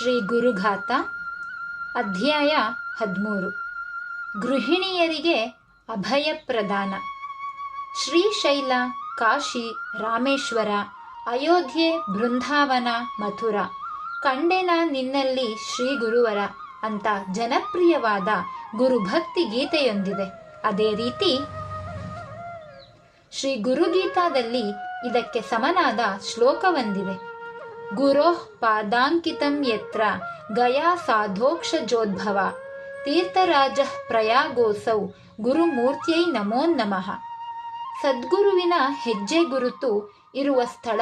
ಶ್ರೀ ಗುರುಘಾತ ಅಧ್ಯಾಯ 13. ಗೃಹಿಣಿಯರಿಗೆ ಅಭಯ ಪ್ರದಾನ. ಶ್ರೀಶೈಲ, ಕಾಶಿ, ರಾಮೇಶ್ವರ, ಅಯೋಧ್ಯೆ, ಬೃಂದಾವನ, ಮಥುರಾ ಕಂಡೆನ ನಿನ್ನಲ್ಲಿ ಶ್ರೀ ಗುರುವರ ಅಂತ ಜನಪ್ರಿಯವಾದ ಗುರುಭಕ್ತಿ ಗೀತೆಯೊಂದಿದೆ. ಅದೇ ರೀತಿ ಶ್ರೀ ಗುರುಗೀತಾದಲ್ಲಿ ಇದಕ್ಕೆ ಸಮನಾದ ಶ್ಲೋಕವೊಂದಿದೆ. ಗುರೋಃ ಪಾದಾಂಕಿತಂ ಯತ್ರ ಗಯಾ ಸಾಧೋಕ್ಷಜೋದ್ಭವ ತೀರ್ಥರಾಜಃ ಪ್ರಯಾಗೋಸೌ ಗುರುಮೂರ್ತ್ಯೈ ನಮೋ ನಮಃ. ಸದ್ಗುರುವಿನ ಹೆಜ್ಜೆ ಗುರುತು ಇರುವ ಸ್ಥಳ,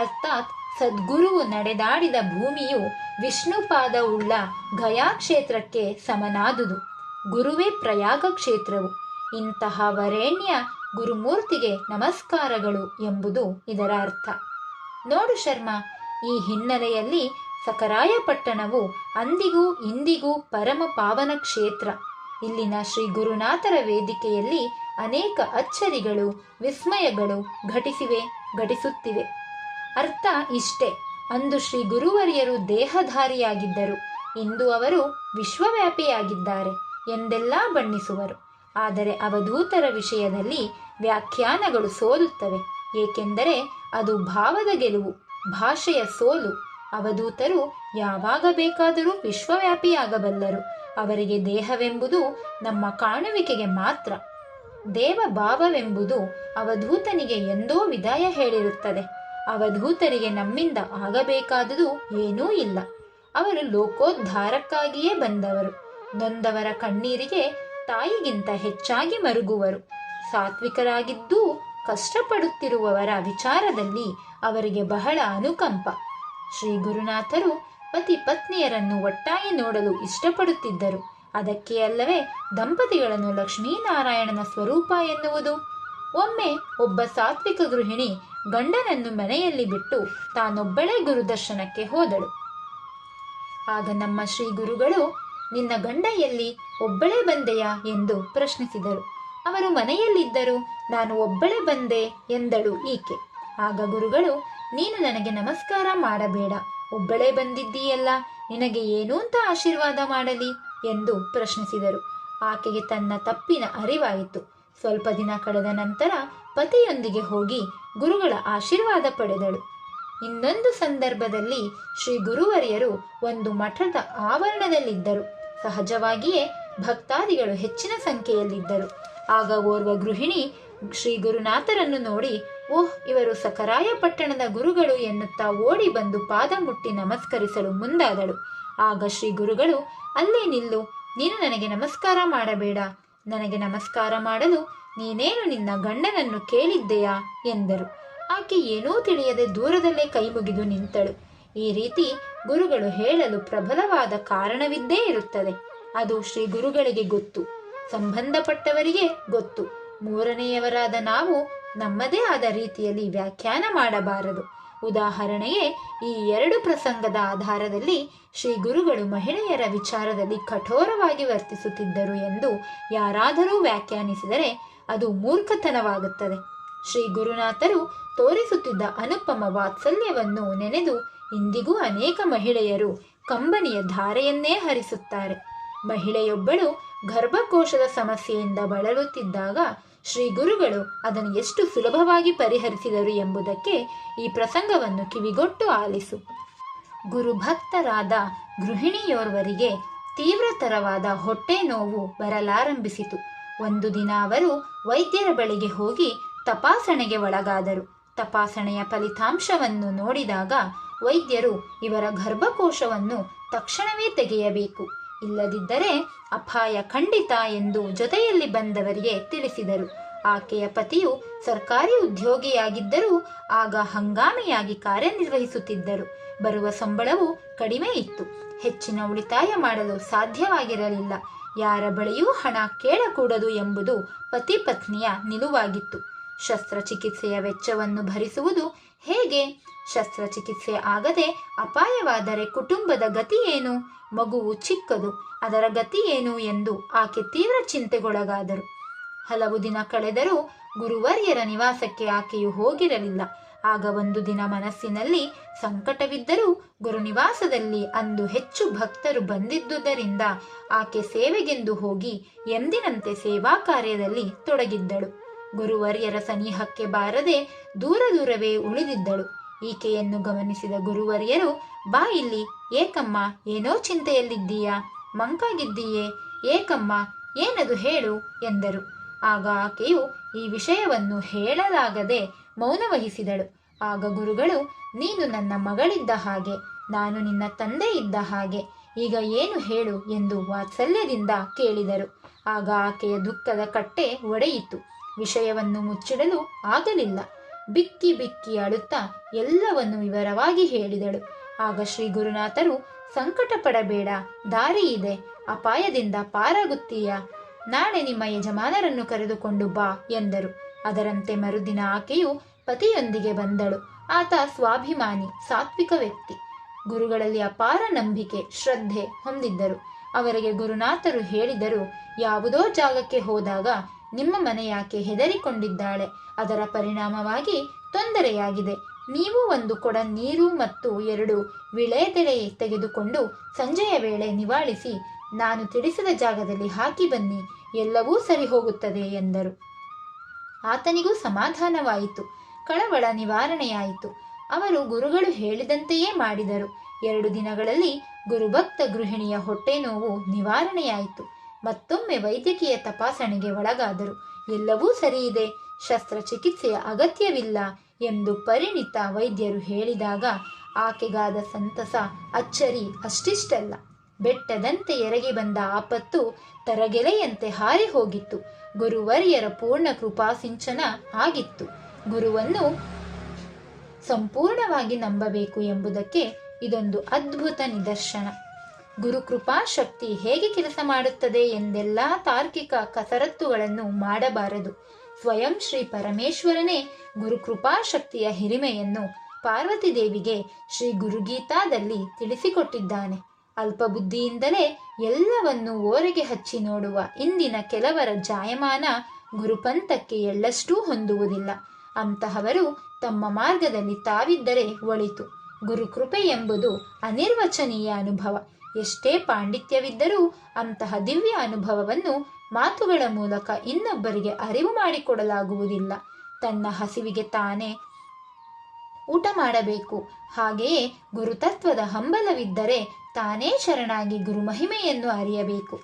ಅರ್ಥಾತ್ ಸದ್ಗುರುವು ನಡೆದಾಡಿದ ಭೂಮಿಯು ವಿಷ್ಣುಪಾದವುಳ್ಳ ಗಯಾ ಕ್ಷೇತ್ರಕ್ಕೆ ಸಮನಾದುದು. ಗುರುವೇ ಪ್ರಯಾಗ ಕ್ಷೇತ್ರವು. ಇಂತಹ ವರೇಣ್ಯ ಗುರುಮೂರ್ತಿಗೆ ನಮಸ್ಕಾರಗಳು ಎಂಬುದು ಇದರ ಅರ್ಥ. ನೋಡು ಶರ್ಮ, ಈ ಹಿನ್ನೆಲೆಯಲ್ಲಿ ಸಕರಾಯಪಟ್ಟಣವು ಅಂದಿಗೂ ಇಂದಿಗೂ ಪರಮ ಪಾವನ ಕ್ಷೇತ್ರ. ಇಲ್ಲಿನ ಶ್ರೀ ಗುರುನಾಥರ ವೇದಿಕೆಯಲ್ಲಿ ಅನೇಕ ಅಚ್ಚರಿಗಳು, ವಿಸ್ಮಯಗಳು ಘಟಿಸುತ್ತಿವೆ. ಅರ್ಥ ಇಷ್ಟೇ: ಅಂದು ಶ್ರೀ ಗುರುವರಿಯರು ದೇಹಧಾರಿಯಾಗಿದ್ದರು, ಇಂದು ಅವರು ವಿಶ್ವವ್ಯಾಪಿಯಾಗಿದ್ದಾರೆ ಎಂದೆಲ್ಲ ಬಣ್ಣಿಸುವರು. ಆದರೆ ಅವಧೂತರ ವಿಷಯದಲ್ಲಿ ವ್ಯಾಖ್ಯಾನಗಳು ಸೋಲುತ್ತವೆ. ಏಕೆಂದರೆ ಅದು ಭಾವದ ಗೆಲುವು, ಭಾಷೆಯ ಸೋಲು. ಅವಧೂತರು ಯಾವಾಗ ಬೇಕಾದರೂ ವಿಶ್ವವ್ಯಾಪಿಯಾಗಬಲ್ಲರು. ಅವರಿಗೆ ದೇಹವೆಂಬುದು ನಮ್ಮ ಕಾಣುವಿಕೆಗೆ ಮಾತ್ರ. ದೇವಭಾವವೆಂಬುದು ಅವಧೂತನಿಗೆ ಎಂದೋ ವಿದಾಯ ಹೇಳಿರುತ್ತದೆ. ಅವಧೂತರಿಗೆ ನಮ್ಮಿಂದ ಆಗಬೇಕಾದುದು ಏನೂ ಇಲ್ಲ. ಅವರು ಲೋಕೋದ್ಧಾರಕ್ಕಾಗಿಯೇ ಬಂದವರು. ನೊಂದವರ ಕಣ್ಣೀರಿಗೆ ತಾಯಿಗಿಂತ ಹೆಚ್ಚಾಗಿ ಮರುಗುವರು. ಸಾತ್ವಿಕರಾಗಿದ್ದೂ ಕಷ್ಟಪಡುತ್ತಿರುವವರ ವಿಚಾರದಲ್ಲಿ ಅವರಿಗೆ ಬಹಳ ಅನುಕಂಪ. ಶ್ರೀ ಗುರುನಾಥರು ಪತಿ ಪತ್ನಿಯರನ್ನು ಒಟ್ಟಾಗಿ ನೋಡಲು ಇಷ್ಟಪಡುತ್ತಿದ್ದರು. ಅದಕ್ಕೆ ಅಲ್ಲವೇ ದಂಪತಿಗಳನ್ನು ಲಕ್ಷ್ಮೀನಾರಾಯಣನ ಸ್ವರೂಪ ಎನ್ನುವುದು. ಒಮ್ಮೆ ಒಬ್ಬ ಸಾತ್ವಿಕ ಗೃಹಿಣಿ ಗಂಡನನ್ನು ಮನೆಯಲ್ಲಿ ಬಿಟ್ಟು ತಾನೊಬ್ಬಳೇ ಗುರುದರ್ಶನಕ್ಕೆ ಹೋದಳು. ಆಗ ನಮ್ಮ ಶ್ರೀ ಗುರುಗಳು, ನಿನ್ನ ಗಂಡ ಎಲ್ಲಿ, ಒಬ್ಬಳೇ ಬಂದೆಯಾ ಎಂದು ಪ್ರಶ್ನಿಸಿದರು. ಅವರು ಮನೆಯಲ್ಲಿದ್ದರು, ನಾನು ಒಬ್ಬಳೇ ಬಂದೆ ಎಂದಳು ಈಕೆ. ಆಗ ಗುರುಗಳು, ನೀನು ನನಗೆ ನಮಸ್ಕಾರ ಮಾಡಬೇಡ, ಒಬ್ಬಳೇ ಬಂದಿದ್ದೀಯಲ್ಲ, ನಿನಗೆ ಏನು ಅಂತ ಆಶೀರ್ವಾದ ಮಾಡಲಿ ಎಂದು ಪ್ರಶ್ನಿಸಿದರು. ಆಕೆಗೆ ತನ್ನ ತಪ್ಪಿನ ಅರಿವಾಯಿತು. ಸ್ವಲ್ಪ ದಿನ ಕಳೆದ ನಂತರ ಪತಿಯೊಂದಿಗೆ ಹೋಗಿ ಗುರುಗಳ ಆಶೀರ್ವಾದ ಪಡೆದಳು. ಇನ್ನೊಂದು ಸಂದರ್ಭದಲ್ಲಿ ಶ್ರೀ ಗುರುವರಿಯರು ಒಂದು ಮಠದ ಆವರಣದಲ್ಲಿದ್ದರು. ಸಹಜವಾಗಿಯೇ ಭಕ್ತಾದಿಗಳು ಹೆಚ್ಚಿನ ಸಂಖ್ಯೆಯಲ್ಲಿದ್ದರು. ಆಗ ಓರ್ವ ಗೃಹಿಣಿ ಶ್ರೀ ಗುರುನಾಥರನ್ನು ನೋಡಿ, ಓಹ್, ಇವರು ಸಕರಾಯಪಟ್ಟಣದ ಗುರುಗಳು ಎನ್ನುತ್ತಾ ಓಡಿ ಬಂದು ಪಾದ ಮುಟ್ಟಿ ನಮಸ್ಕರಿಸಲು ಮುಂದಾದಳು. ಆಗ ಶ್ರೀ ಗುರುಗಳು, ಅಲ್ಲೇ ನಿಲ್ಲು, ನೀನು ನನಗೆ ನಮಸ್ಕಾರ ಮಾಡಬೇಡ. ನನಗೆ ನಮಸ್ಕಾರ ಮಾಡಲು ನೀನೇನು ನಿನ್ನ ಗಂಡನನ್ನು ಕೇಳಿದ್ದೆಯಾ ಎಂದರು. ಆಕೆ ಏನೂ ತಿಳಿಯದೆ ದೂರದಲ್ಲೇ ಕೈ ಮುಗಿದು ನಿಂತಳು. ಈ ರೀತಿ ಗುರುಗಳು ಹೇಳಲು ಪ್ರಬಲವಾದ ಕಾರಣವಿದ್ದೇ ಇರುತ್ತದೆ. ಅದು ಶ್ರೀ ಗುರುಗಳಿಗೆ ಗೊತ್ತು, ಸಂಬಂಧಪಟ್ಟವರಿಗೆ ಗೊತ್ತು. ಮೂರನೆಯವರಾದ ನಾವು ನಮ್ಮದೇ ಆದ ರೀತಿಯಲ್ಲಿ ವ್ಯಾಖ್ಯಾನ ಮಾಡಬಾರದು. ಉದಾಹರಣೆಗೆ, ಈ ಎರಡು ಪ್ರಸಂಗದ ಆಧಾರದಲ್ಲಿ ಶ್ರೀ ಗುರುಗಳು ಮಹಿಳೆಯರ ವಿಚಾರದಲ್ಲಿ ಕಠೋರವಾಗಿ ವರ್ತಿಸುತ್ತಿದ್ದರು ಎಂದು ಯಾರಾದರೂ ವ್ಯಾಖ್ಯಾನಿಸಿದರೆ ಅದು ಮೂರ್ಖತನವಾಗುತ್ತದೆ. ಶ್ರೀ ಗುರುನಾಥರು ತೋರಿಸುತ್ತಿದ್ದ ಅನುಪಮ ವಾತ್ಸಲ್ಯವನ್ನು ನೆನೆದು ಇಂದಿಗೂ ಅನೇಕ ಮಹಿಳೆಯರು ಕಂಬನಿಯ ಧಾರೆಯನ್ನೇ ಹರಿಸುತ್ತಾರೆ. ಮಹಿಳೆಯೊಬ್ಬಳು ಗರ್ಭಕೋಶದ ಸಮಸ್ಯೆಯಿಂದ ಬಳಲುತ್ತಿದ್ದಾಗ ಶ್ರೀ ಗುರುಗಳು ಅದನ್ನು ಎಷ್ಟು ಸುಲಭವಾಗಿ ಪರಿಹರಿಸಿದರು ಎಂಬುದಕ್ಕೆ ಈ ಪ್ರಸಂಗವನ್ನು ಕಿವಿಗೊಟ್ಟು ಆಲಿಸು. ಗುರುಭಕ್ತರಾದ ಗೃಹಿಣಿಯೋರ್ವರಿಗೆ ತೀವ್ರತರವಾದ ಹೊಟ್ಟೆ ನೋವು ಬರಲಾರಂಭಿಸಿತು. ಒಂದು ದಿನ ಅವರು ವೈದ್ಯರ ಬಳಿಗೆ ಹೋಗಿ ತಪಾಸಣೆಗೆ ಒಳಗಾದರು. ತಪಾಸಣೆಯ ಫಲಿತಾಂಶವನ್ನು ನೋಡಿದಾಗ ವೈದ್ಯರು ಇವರ ಗರ್ಭಕೋಶವನ್ನು ತಕ್ಷಣವೇ ತೆಗೆಯಬೇಕು, ಇಲ್ಲದಿದ್ದರೆ ಅಪಾಯ ಖಂಡಿತ ಎಂದು ಜೊತೆಯಲ್ಲಿ ಬಂದವರಿಗೆ ತಿಳಿಸಿದರು. ಆಕೆಯ ಪತಿಯು ಸರ್ಕಾರಿ ಉದ್ಯೋಗಿಯಾಗಿದ್ದರೂ ಆಗ ಹಂಗಾಮಿಯಾಗಿ ಕಾರ್ಯನಿರ್ವಹಿಸುತ್ತಿದ್ದರು. ಬರುವ ಸಂಬಳವು ಕಡಿಮೆ ಇತ್ತು. ಹೆಚ್ಚಿನ ಉಳಿತಾಯ ಮಾಡಲು ಸಾಧ್ಯವಾಗಿರಲಿಲ್ಲ. ಯಾರ ಬಳಿಯೂ ಹಣ ಕೇಳಕೂಡದು ಎಂಬುದು ಪತಿ ಪತ್ನಿಯ ನಿಲುವಾಗಿತ್ತು. ಶಸ್ತ್ರಚಿಕಿತ್ಸೆಯ ವೆಚ್ಚವನ್ನು ಭರಿಸುವುದು ಹೇಗೆ? ಶಸ್ತ್ರಚಿಕಿತ್ಸೆ ಆಗದೆ ಅಪಾಯವಾದರೆ ಕುಟುಂಬದ ಗತಿ ಏನು? ಮಗುವು ಚಿಕ್ಕದು, ಅದರ ಗತಿ ಏನು ಎಂದು ಆಕೆ ತೀವ್ರ ಚಿಂತೆಗೊಳಗಾದರು. ಹಲವು ದಿನ ಕಳೆದರೂ ಗುರುವರ್ಯರ ನಿವಾಸಕ್ಕೆ ಆಕೆಯು ಹೋಗಿರಲಿಲ್ಲ. ಆಗ ಒಂದು ದಿನ ಮನಸ್ಸಿನಲ್ಲಿ ಸಂಕಟವಿದ್ದರೂ ಗುರುನಿವಾಸದಲ್ಲಿ ಅಂದು ಹೆಚ್ಚು ಭಕ್ತರು ಬಂದಿದ್ದುದರಿಂದ ಆಕೆ ಸೇವೆಗೆಂದು ಹೋಗಿ ಎಂದಿನಂತೆ ಸೇವಾ ಕಾರ್ಯದಲ್ಲಿ ತೊಡಗಿದ್ದಳು. ಗುರುವರ್ಯರ ಸನಿಹಕ್ಕೆ ಬಾರದೆ ದೂರ ದೂರವೇ ಉಳಿದಿದ್ದಳು. ಈಕೆಯನ್ನು ಗಮನಿಸಿದ ಗುರುವರ್ಯರು, ಬಾ ಇಲ್ಲಿ, ಏಕಮ್ಮ ಏನೋ ಚಿಂತೆಯಲ್ಲಿದ್ದೀಯಾ, ಮಂಕಾಗಿದ್ದೀಯೇ, ಏಕಮ್ಮ ಏನದು ಹೇಳು ಎಂದರು. ಆಗ ಆಕೆಯು ಈ ವಿಷಯವನ್ನು ಹೇಳಲಾಗದೆ ಮೌನವಹಿಸಿದಳು. ಆಗ ಗುರುಗಳು, ನೀನು ನನ್ನ ಮಗಳಿದ್ದ ಹಾಗೆ, ನಾನು ನಿನ್ನ ತಂದೆ ಇದ್ದ ಹಾಗೆ, ಈಗ ಏನು ಹೇಳು ಎಂದು ವಾತ್ಸಲ್ಯದಿಂದ ಕೇಳಿದರು. ಆಗ ಆಕೆಯ ದುಃಖದ ಕಟ್ಟೆ ಒಡೆಯಿತು. ವಿಷಯವನ್ನು ಮುಚ್ಚಿಡಲು ಆಗಲಿಲ್ಲ. ಬಿಕ್ಕಿ ಬಿಕ್ಕಿ ಅಳುತ್ತಾ ಎಲ್ಲವನ್ನು ವಿವರವಾಗಿ ಹೇಳಿದಳು. ಆಗ ಶ್ರೀ ಗುರುನಾಥರು, ಸಂಕಟ ಪಡಬೇಡ, ದಾರಿ ಇದೆ, ಅಪಾಯದಿಂದ ಪಾರಾಗುತ್ತೀಯಾ, ನಾಳೆ ನಿಮ್ಮ ಯಜಮಾನರನ್ನು ಕರೆದುಕೊಂಡು ಬಾ ಎಂದರು. ಅದರಂತೆ ಮರುದಿನ ಆಕೆಯು ಪತಿಯೊಂದಿಗೆ ಬಂದಳು. ಆತ ಸ್ವಾಭಿಮಾನಿ, ಸಾತ್ವಿಕ ವ್ಯಕ್ತಿ. ಗುರುಗಳಲ್ಲಿ ಅಪಾರ ನಂಬಿಕೆ, ಶ್ರದ್ಧೆ ಹೊಂದಿದ್ದರು. ಅವರಿಗೆ ಗುರುನಾಥರು ಹೇಳಿದರು, ಯಾವುದೋ ಜಾಗಕ್ಕೆ ಹೋದಾಗ ನಿಮ್ಮ ಮನೆಯಾಕೆ ಹೆದರಿಕೊಂಡಿದ್ದಾಳೆ, ಅದರ ಪರಿಣಾಮವಾಗಿ ತೊಂದರೆಯಾಗಿದೆ. ನೀವು ಒಂದು ಕೊಡ ನೀರು ಮತ್ತು 2 ವಿಳೆದೆಲೆ ತೆಗೆದುಕೊಂಡು ಸಂಜೆಯ ವೇಳೆ ನಿವಾಳಿಸಿ ನಾನು ತಿಳಿಸಿದ ಜಾಗದಲ್ಲಿ ಹಾಕಿ ಬನ್ನಿ, ಎಲ್ಲವೂ ಸರಿ ಹೋಗುತ್ತದೆ ಎಂದರು. ಆತನಿಗೂ ಸಮಾಧಾನವಾಯಿತು. ಕಳವಳ ನಿವಾರಣೆಯಾಯಿತು. ಅವರು ಗುರುಗಳು ಹೇಳಿದಂತೆಯೇ ಮಾಡಿದರು. 2 ದಿನಗಳಲ್ಲಿ ಗುರುಭಕ್ತ ಗೃಹಿಣಿಯ ಹೊಟ್ಟೆ ನೋವು ನಿವಾರಣೆಯಾಯಿತು. ಮತ್ತೊಮ್ಮೆ ವೈದ್ಯಕೀಯ ತಪಾಸಣೆಗೆ ಒಳಗಾದರು. ಎಲ್ಲವೂ ಸರಿಯಿದೆ, ಶಸ್ತ್ರಚಿಕಿತ್ಸೆಯ ಅಗತ್ಯವಿಲ್ಲ ಎಂದು ಪರಿಣಿತ ವೈದ್ಯರು ಹೇಳಿದಾಗ ಆಕೆಗಾದ ಸಂತಸ, ಅಚ್ಚರಿ ಅಷ್ಟಿಷ್ಟಲ್ಲ. ಬೆಟ್ಟದಂತೆ ಎರಗಿ ಬಂದ ಆಪತ್ತು ತರಗೆಲೆಯಂತೆ ಹಾರಿ ಹೋಗಿತ್ತು. ಗುರುವರ್ಯರ ಪೂರ್ಣ ಕೃಪಾಸಿಂಚನ ಆಗಿತ್ತು. ಗುರುವನ್ನು ಸಂಪೂರ್ಣವಾಗಿ ನಂಬಬೇಕು ಎಂಬುದಕ್ಕೆ ಇದೊಂದು ಅದ್ಭುತ ನಿದರ್ಶನ. ಗುರುಕೃಪಾ ಶಕ್ತಿ ಹೇಗೆ ಕೆಲಸ ಮಾಡುತ್ತದೆ ಎಂದೆಲ್ಲ ತಾರ್ಕಿಕ ಕಸರತ್ತುಗಳನ್ನು ಮಾಡಬಾರದು. ಸ್ವಯಂ ಶ್ರೀ ಪರಮೇಶ್ವರನೇ ಗುರುಕೃಪಾ ಶಕ್ತಿಯ ಹಿರಿಮೆಯನ್ನು ಪಾರ್ವತಿ ದೇವಿಗೆ ಶ್ರೀ ಗುರುಗೀತಾದಲ್ಲಿ ತಿಳಿಸಿಕೊಟ್ಟಿದ್ದಾನೆ. ಅಲ್ಪಬುದ್ಧಿಯಿಂದಲೇ ಎಲ್ಲವನ್ನೂ ಓರೆಗೆ ಹಚ್ಚಿ ನೋಡುವ ಇಂದಿನ ಕೆಲವರ ಜಾಯಮಾನ ಗುರುಪಂಥಕ್ಕೆ ಎಳ್ಳಷ್ಟೂ ಹೊಂದುವುದಿಲ್ಲ. ಅಂತಹವರು ತಮ್ಮ ಮಾರ್ಗದಲ್ಲಿ ತಾವಿದ್ದರೆ ಒಳಿತು. ಗುರುಕೃಪೆ ಎಂಬುದು ಅನಿರ್ವಚನೀಯ ಅನುಭವ. ಎಷ್ಟೇ ಪಾಂಡಿತ್ಯವಿದ್ದರೂ ಅಂತಹ ದಿವ್ಯ ಅನುಭವವನ್ನು ಮಾತುಗಳ ಮೂಲಕ ಇನ್ನೊಬ್ಬರಿಗೆ ಅರಿವು ಮಾಡಿಕೊಡಲಾಗುವುದಿಲ್ಲ. ತನ್ನ ಹಸಿವಿಗೆ ತಾನೇ ಊಟ ಮಾಡಬೇಕು. ಹಾಗೆಯೇ ಗುರುತತ್ವದ ಹಂಬಲವಿದ್ದರೆ ತಾನೇ ಶರಣಾಗಿ ಗುರುಮಹಿಮೆಯನ್ನು ಅರಿಯಬೇಕು.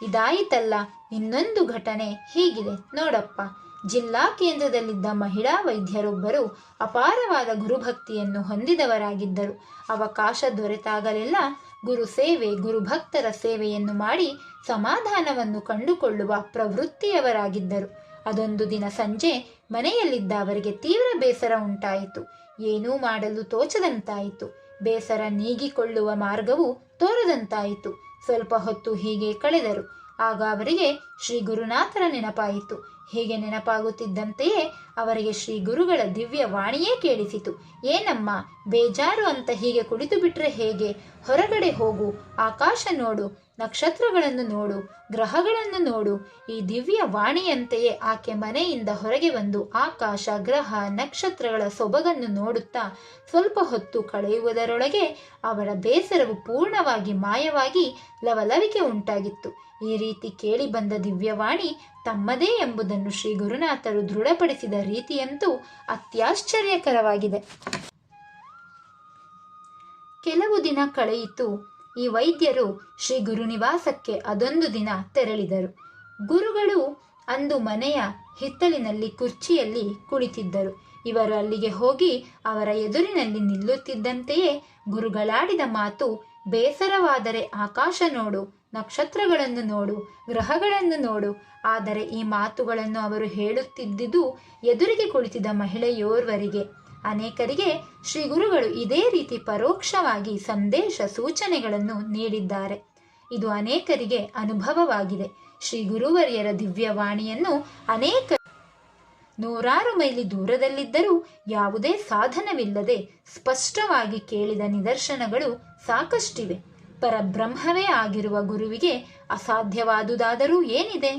ಇದಾಯಿತಲ್ಲ, ಇನ್ನೊಂದು ಘಟನೆ ಹೀಗಿದೆ ನೋಡಪ್ಪ. ಜಿಲ್ಲಾ ಕೇಂದ್ರದಲ್ಲಿದ್ದ ಮಹಿಳಾ ವೈದ್ಯರೊಬ್ಬರು ಅಪಾರವಾದ ಗುರುಭಕ್ತಿಯನ್ನು ಹೊಂದಿದವರಾಗಿದ್ದರು. ಅವಕಾಶ ದೊರೆತಾಗಲೆಲ್ಲ ಗುರು ಸೇವೆ, ಗುರುಭಕ್ತರ ಸೇವೆಯನ್ನು ಮಾಡಿ ಸಮಾಧಾನವನ್ನು ಕಂಡುಕೊಳ್ಳುವ ಪ್ರವೃತ್ತಿಯವರಾಗಿದ್ದರು. ಅದೊಂದು ದಿನ ಸಂಜೆ ಮನೆಯಲ್ಲಿದ್ದ ಅವರಿಗೆ ತೀವ್ರ ಬೇಸರ ಉಂಟಾಯಿತು. ಏನೂ ಮಾಡಲು ತೋಚದಂತಾಯಿತು. ಬೇಸರ ನೀಗಿಕೊಳ್ಳುವ ಮಾರ್ಗವು ತೋರದಂತಾಯಿತು. ಸ್ವಲ್ಪ ಹೊತ್ತು ಹೀಗೆ ಕಳೆದರು. ಆಗ ಅವರಿಗೆ ಶ್ರೀ ಗುರುನಾಥರ ನೆನಪಾಯಿತು. ಹೀಗೆ ನೆನಪಾಗುತ್ತಿದ್ದಂತೆಯೇ ಅವರಿಗೆ ಶ್ರೀ ಗುರುಗಳ ದಿವ್ಯ ವಾಣಿಯೇ ಕೇಳಿಸಿತು. ಏನಮ್ಮ, ಬೇಜಾರು ಅಂತ ಹೀಗೆ ಕುಳಿತು ಬಿಟ್ರೆ ಹೇಗೆ? ಹೊರಗಡೆ ಹೋಗು, ಆಕಾಶ ನೋಡು, ನಕ್ಷತ್ರಗಳನ್ನು ನೋಡು, ಗ್ರಹಗಳನ್ನು ನೋಡು. ಈ ದಿವ್ಯ ವಾಣಿಯಂತೆಯೇ ಆಕೆ ಮನೆಯಿಂದ ಹೊರಗೆ ಬಂದು ಆಕಾಶ, ಗ್ರಹ, ನಕ್ಷತ್ರಗಳ ಸೊಬಗನ್ನು ನೋಡುತ್ತಾ ಸ್ವಲ್ಪ ಹೊತ್ತು ಕಳೆಯುವುದರೊಳಗೆ ಅವರ ಬೇಸರವು ಪೂರ್ಣವಾಗಿ ಮಾಯವಾಗಿ ಲವಲವಿಕೆ ಉಂಟಾಗಿತ್ತು. ಈ ರೀತಿ ಕೇಳಿ ಬಂದ ದಿವ್ಯವಾಣಿ ತಮ್ಮದೇ ಎಂಬುದನ್ನು ಶ್ರೀ ಗುರುನಾಥರು ದೃಢಪಡಿಸಿದ ರೀತಿಯಂತೂ ಅತ್ಯಾಶ್ಚರ್ಯಕರವಾಗಿದೆ. ಕೆಲವು ದಿನ ಕಳೆಯಿತು. ಈ ವೈದ್ಯರು ಶ್ರೀ ಗುರುನಿವಾಸಕ್ಕೆ ಅದೊಂದು ದಿನ ತೆರಳಿದರು. ಗುರುಗಳು ಅಂದು ಮನೆಯ ಹಿತ್ತಲಿನಲ್ಲಿ ಕುರ್ಚಿಯಲ್ಲಿ ಕುಳಿತಿದ್ದರು. ಇವರು ಅಲ್ಲಿಗೆ ಹೋಗಿ ಅವರ ಎದುರಿನಲ್ಲಿ ನಿಲ್ಲುತ್ತಿದ್ದಂತೆಯೇ ಗುರುಗಳಾಡಿದ ಮಾತು, ಬೇಸರವಾದರೆ ಆಕಾಶ ನೋಡು, ನಕ್ಷತ್ರಗಳನ್ನು ನೋಡು, ಗ್ರಹಗಳನ್ನು ನೋಡು. ಆದರೆ ಈ ಮಾತುಗಳನ್ನು ಅವರು ಹೇಳುತ್ತಿದ್ದುದು ಎದುರಿಗೆ ಕುಳಿತಿದ್ದ ಮಹಿಳೆಯೋರ್ವರಿಗೆ. ಅನೇಕರಿಗೆ ಶ್ರೀ ಗುರುಗಳು ಇದೇ ರೀತಿ ಪರೋಕ್ಷವಾಗಿ ಸಂದೇಶ ಸೂಚನೆಗಳನ್ನು ನೀಡಿದ್ದಾರೆ. ಇದು ಅನೇಕರಿಗೆ ಅನುಭವವಾಗಿದೆ. ಶ್ರೀ ಗುರುವರ್ಯರ ದಿವ್ಯವಾಣಿಯನ್ನು ಅನೇಕ ನೂರಾರು ಮೈಲಿ ದೂರದಲ್ಲಿದ್ದರೂ ಯಾವುದೇ ಸಾಧನವಿಲ್ಲದೆ ಸ್ಪಷ್ಟವಾಗಿ ಕೇಳಿದ ನಿದರ್ಶನಗಳು ಸಾಕಷ್ಟಿವೆ. ಪರಬ್ರಹ್ಮವೇ ಆಗಿರುವ ಗುರುವಿಗೆ ಅಸಾಧ್ಯವಾದುದಾದರೂ ಏನಿದೆ?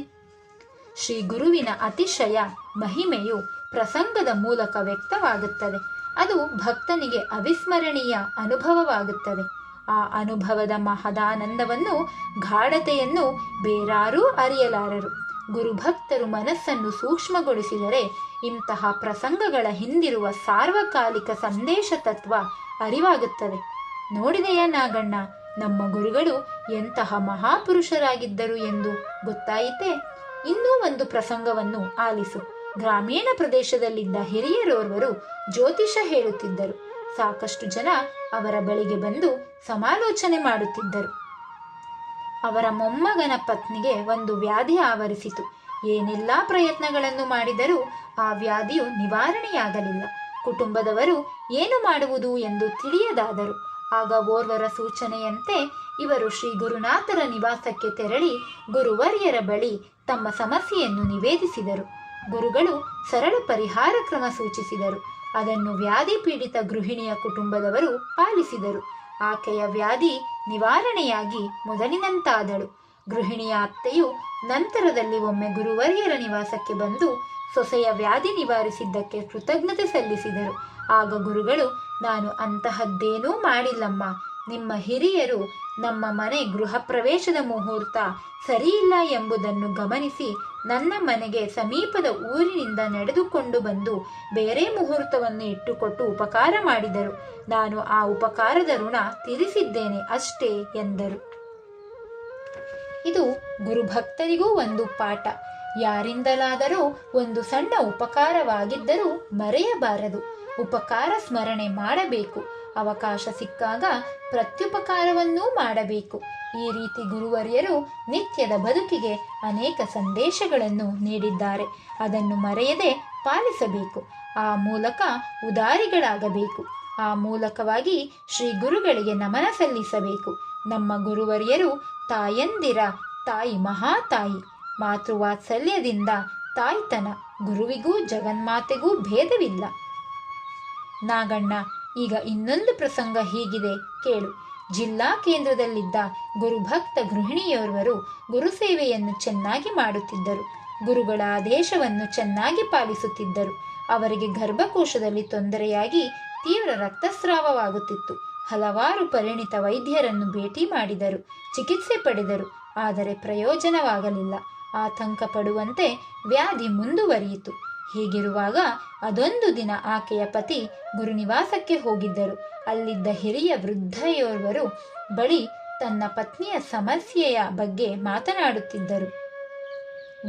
ಶ್ರೀ ಗುರುವಿನ ಅತಿಶಯ ಮಹಿಮೆಯು ಪ್ರಸಂಗದ ಮೂಲಕ ವ್ಯಕ್ತವಾಗುತ್ತದೆ. ಅದು ಭಕ್ತನಿಗೆ ಅವಿಸ್ಮರಣೀಯ ಅನುಭವವಾಗುತ್ತದೆ. ಆ ಅನುಭವದ ಮಹದಾನಂದವನ್ನು, ಗಾಢತೆಯನ್ನು ಬೇರಾರೂ ಅರಿಯಲಾರರು. ಗುರುಭಕ್ತರು ಮನಸ್ಸನ್ನು ಸೂಕ್ಷ್ಮಗೊಳಿಸಿದರೆ ಇಂತಹ ಪ್ರಸಂಗಗಳ ಹಿಂದಿರುವ ಸಾರ್ವಕಾಲಿಕ ಸಂದೇಶ ತತ್ವ ಅರಿವಾಗುತ್ತದೆ. ನೋಡಿದೆಯಾ ನಾಗಣ್ಣ, ನಮ್ಮ ಗುರುಗಳು ಎಂತಹ ಮಹಾಪುರುಷರಾಗಿದ್ದರು ಎಂದು ಗೊತ್ತಾಯಿತೇ? ಇನ್ನೂ ಒಂದು ಪ್ರಸಂಗವನ್ನು ಆಲಿಸು. ಗ್ರಾಮೀಣ ಪ್ರದೇಶದಲ್ಲಿದ್ದ ಹಿರಿಯರೋರ್ವರು ಜ್ಯೋತಿಷ ಹೇಳುತ್ತಿದ್ದರು. ಸಾಕಷ್ಟು ಜನ ಅವರ ಬಳಿಗೆ ಬಂದು ಸಮಾಲೋಚನೆ ಮಾಡುತ್ತಿದ್ದರು. ಅವರ ಮೊಮ್ಮಗನ ಪತ್ನಿಗೆ ಒಂದು ವ್ಯಾಧಿ ಆವರಿಸಿತು. ಏನೆಲ್ಲಾ ಪ್ರಯತ್ನಗಳನ್ನು ಮಾಡಿದರೂ ಆ ವ್ಯಾಧಿಯು ನಿವಾರಣೆಯಾಗಲಿಲ್ಲ. ಕುಟುಂಬದವರು ಏನು ಮಾಡುವುದು ಎಂದು ತಿಳಿಯದಾದರು. ಆಗ ಓರ್ವರ ಸೂಚನೆಯಂತೆ ಇವರು ಶ್ರೀ ಗುರುನಾಥರ ನಿವಾಸಕ್ಕೆ ತೆರಳಿ ಗುರುವರ್ಯರ ಬಳಿ ತಮ್ಮ ಸಮಸ್ಯೆಯನ್ನು ನಿವೇದಿಸಿದರು. ಗುರುಗಳು ಸರಳ ಪರಿಹಾರ ಕ್ರಮ ಸೂಚಿಸಿದರು. ಅದನ್ನು ವ್ಯಾಧಿ ಪೀಡಿತ ಗೃಹಿಣಿಯ ಕುಟುಂಬದವರು ಪಾಲಿಸಿದರು. ಆಕೆಯ ವ್ಯಾಧಿ ನಿವಾರಣೆಯಾಗಿ ಮೊದಲಿನಂತಾದಳು. ಗೃಹಿಣಿಯ ಅತ್ತೆಯು ನಂತರದಲ್ಲಿ ಒಮ್ಮೆ ಗುರುವರ್ಯರ ನಿವಾಸಕ್ಕೆ ಬಂದು ಸೊಸೆಯ ವ್ಯಾಧಿ ನಿವಾರಿಸಿದ್ದಕ್ಕೆ ಕೃತಜ್ಞತೆ ಸಲ್ಲಿಸಿದರು. ಆಗ ಗುರುಗಳು, ನಾನು ಅಂತಹದ್ದೇನೂ ಮಾಡಿಲ್ಲಮ್ಮ. ನಿಮ್ಮ ಹಿರಿಯರು ನಮ್ಮ ಮನೆ ಗೃಹ ಪ್ರವೇಶದ ಮುಹೂರ್ತ ಸರಿಯಿಲ್ಲ ಎಂಬುದನ್ನು ಗಮನಿಸಿ ನನ್ನ ಮನೆಗೆ ಸಮೀಪದ ಊರಿನಿಂದ ನಡೆದುಕೊಂಡು ಬಂದು ಬೇರೆ ಮುಹೂರ್ತವನ್ನು ಇಟ್ಟುಕೊಟ್ಟು ಉಪಕಾರ ಮಾಡಿದರು. ನಾನು ಆ ಉಪಕಾರದ ಋಣ ತೀರಿಸಿದ್ದೇನೆ ಅಷ್ಟೇ ಎಂದರು. ಇದು ಗುರುಭಕ್ತರಿಗೂ ಒಂದು ಪಾಠ. ಯಾರಿಂದಲಾದರೂ ಒಂದು ಸಣ್ಣ ಉಪಕಾರವಾಗಿದ್ದರೂ ಮರೆಯಬಾರದು. ಉಪಕಾರ ಸ್ಮರಣೆ ಮಾಡಬೇಕು. ಅವಕಾಶ ಸಿಕ್ಕಾಗ ಪ್ರತ್ಯುಪಕಾರವನ್ನೂ ಮಾಡಬೇಕು. ಈ ರೀತಿ ಗುರುವರ್ಯರು ನಿತ್ಯದ ಬದುಕಿಗೆ ಅನೇಕ ಸಂದೇಶಗಳನ್ನು ನೀಡಿದ್ದಾರೆ. ಅದನ್ನು ಮರೆಯದೆ ಪಾಲಿಸಬೇಕು. ಆ ಮೂಲಕ ಉದಾರಿಗಳಾಗಬೇಕು. ಆ ಮೂಲಕವಾಗಿ ಶ್ರೀ ಗುರುಗಳಿಗೆ ನಮನ ಸಲ್ಲಿಸಬೇಕು. ನಮ್ಮ ಗುರುವರ್ಯರು ತಾಯಂದಿರ ತಾಯಿ ಮಹಾತಾಯಿ. ಮಾತೃವಾತ್ಸಲ್ಯದಿಂದ ತಾಯ್ತನ. ಗುರುವಿಗೂ ಜಗನ್ಮಾತೆಗೂ ಭೇದವಿಲ್ಲ. ನಾಗಣ್ಣ, ಈಗ ಇನ್ನೊಂದು ಪ್ರಸಂಗ ಹೀಗಿದೆ ಕೇಳು. ಜಿಲ್ಲಾ ಕೇಂದ್ರದಲ್ಲಿದ್ದ ಗುರುಭಕ್ತ ಗೃಹಿಣಿಯೋರ್ವರು ಗುರುಸೇವೆಯನ್ನು ಚೆನ್ನಾಗಿ ಮಾಡುತ್ತಿದ್ದರು. ಗುರುಗಳ ಆದೇಶವನ್ನು ಚೆನ್ನಾಗಿ ಪಾಲಿಸುತ್ತಿದ್ದರು. ಅವರಿಗೆ ಗರ್ಭಕೋಶದಲ್ಲಿ ತೊಂದರೆಯಾಗಿ ತೀವ್ರ ರಕ್ತಸ್ರಾವವಾಗುತ್ತಿತ್ತು. ಹಲವಾರು ಪರಿಣಿತ ವೈದ್ಯರನ್ನು ಭೇಟಿ ಮಾಡಿದರು, ಚಿಕಿತ್ಸೆ ಪಡೆದರು. ಆದರೆ ಪ್ರಯೋಜನವಾಗಲಿಲ್ಲ. ಆತಂಕ ಪಡುವಂತೆ ವ್ಯಾಧಿ ಮುಂದುವರಿಯಿತು. ಹೀಗಿರುವಾಗ ಅದೊಂದು ದಿನ ಆಕೆಯ ಪತಿ ಗುರುನಿವಾಸಕ್ಕೆ ಹೋಗಿದ್ದರು. ಅಲ್ಲಿದ್ದ ಹಿರಿಯ ವೃದ್ಧೆಯೋರ್ವರು ಬಳಿ ತನ್ನ ಪತ್ನಿಯ ಸಮಸ್ಯೆಯ ಬಗ್ಗೆ ಮಾತನಾಡುತ್ತಿದ್ದರು.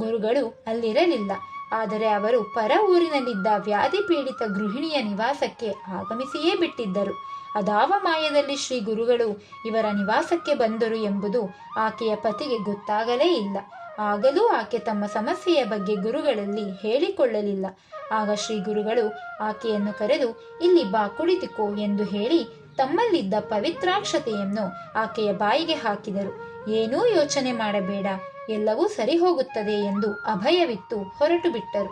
ಗುರುಗಳು ಅಲ್ಲಿರಲಿಲ್ಲ. ಆದರೆ ಅವರು ಪರ ಊರಿನಲ್ಲಿದ್ದ ವ್ಯಾಧಿ ಪೀಡಿತ ಗೃಹಿಣಿಯ ನಿವಾಸಕ್ಕೆ ಆಗಮಿಸಿಯೇ ಬಿಟ್ಟಿದ್ದರು. ಅದಾವ ಮಾಯದಲ್ಲಿ ಶ್ರೀ ಗುರುಗಳು ಇವರ ನಿವಾಸಕ್ಕೆ ಬಂದರು ಎಂಬುದು ಆಕೆಯ ಪತಿಗೆ ಗೊತ್ತಾಗಲೇ ಇಲ್ಲ. ಆಗಲೂ ಆಕೆ ತಮ್ಮ ಸಮಸ್ಯೆಯ ಬಗ್ಗೆ ಗುರುಗಳಲ್ಲಿ ಹೇಳಿಕೊಳ್ಳಲಿಲ್ಲ. ಆಗ ಶ್ರೀ ಗುರುಗಳು ಆಕೆಯನ್ನು ಕರೆದು, ಇಲ್ಲಿ ಬಾ, ಕುಳಿತುಕೋ ಎಂದು ಹೇಳಿ ತಮ್ಮಲ್ಲಿದ್ದ ಪವಿತ್ರಾಕ್ಷತೆಯನ್ನು ಆಕೆಯ ಬಾಯಿಗೆ ಹಾಕಿದರು. ಏನೂ ಯೋಚನೆ ಮಾಡಬೇಡ, ಎಲ್ಲವೂ ಸರಿ ಹೋಗುತ್ತದೆ ಎಂದು ಅಭಯವಿತ್ತು ಹೊರಟು ಬಿಟ್ಟರು.